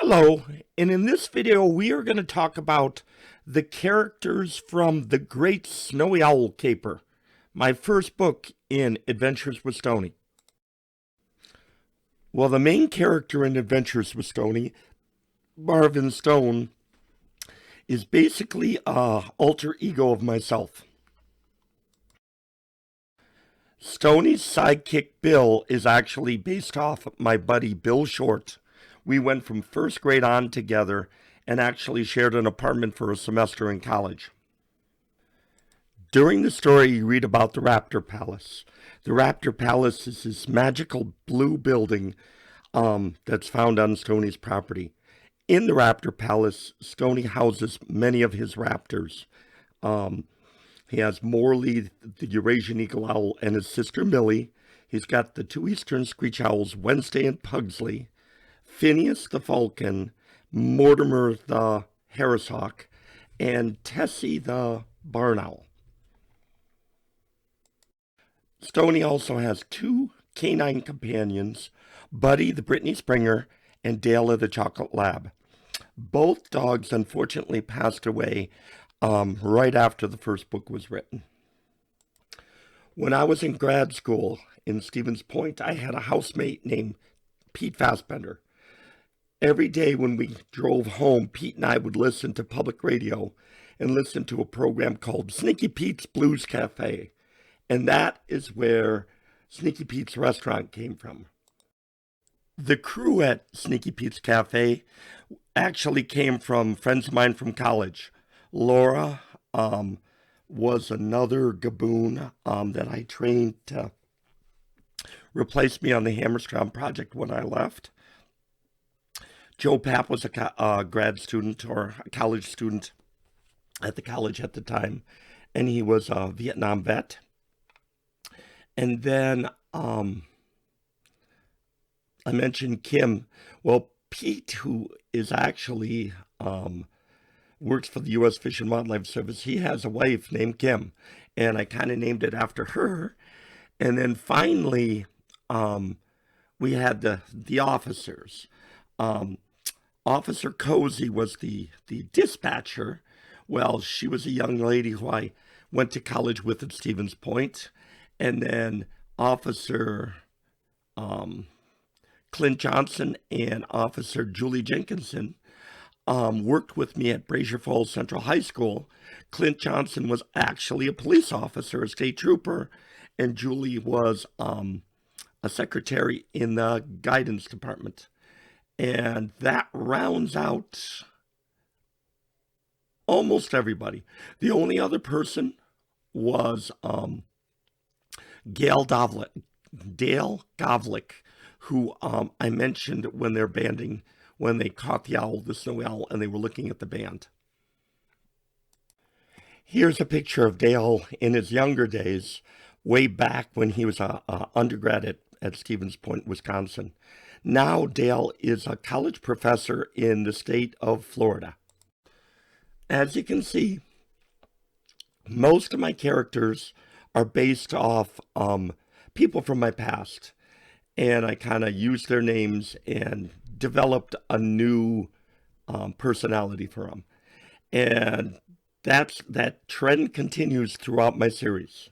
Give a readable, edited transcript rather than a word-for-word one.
Hello, and in this video we are going to talk about the characters from The Great Snowy Owl Caper, my first book in Adventures with Stoney. Well, the main character in Adventures with Stoney, Marvin Stone, is basically a alter ego of myself. Stoney's sidekick Bill is actually based off my buddy Bill Short. We went from first grade on together and actually shared an apartment for a semester in college. During the story, you read about the Raptor Palace. The Raptor Palace is this magical blue building that's found on Stoney's property. In the Raptor Palace, Stoney houses many of his raptors. He has Morley, the Eurasian eagle owl, and his sister Millie. He's got the two eastern screech owls, Wednesday and Pugsley, Phineas the falcon, Mortimer the Harris hawk, and Tessie the barn owl. Stoney also has two canine companions, Buddy the Brittany Springer and Dale the Chocolate Lab. Both dogs unfortunately passed away right after the first book was written. When I was in grad school in Stevens Point, I had a housemate named Pete Fassbender. Every day when we drove home, Pete and I would listen to public radio and listen to a program called Sneaky Pete's Blues Cafe. And that is where Sneaky Pete's restaurant came from. The crew at Sneaky Pete's Cafe actually came from friends of mine from college. Laura was another Gaboon that I trained to replace me on the Hammerstrom project when I left. Joe Papp was a grad student or a college student at the college at the time, and he was a Vietnam vet. And then I mentioned Kim. Well, Pete, who is actually works for the U.S. Fish and Wildlife Service, he has a wife named Kim, and I kind of named it after her. And then finally, we had the officers. Officer Cozy was the dispatcher. Well, she was a young lady who I went to college with at Stevens Point. And then Officer Clint Johnson and Officer Julie Jenkinson worked with me at Brazier Falls Central High School. Clint Johnson was actually a police officer, a state trooper, and Julie was a secretary in the guidance department. And that rounds out almost everybody. The only other person was Dale Govlick, who I mentioned when they're banding, when they caught the owl, the snowy owl, and they were looking at the band. Here's a picture of Dale in his younger days, way back when he was an undergrad at Stevens Point, Wisconsin. Now Dale is a college professor in the state of Florida. As you can see, most of my characters are based off people from my past, and I kind of used their names and developed a new personality for them. And that trend continues throughout my series.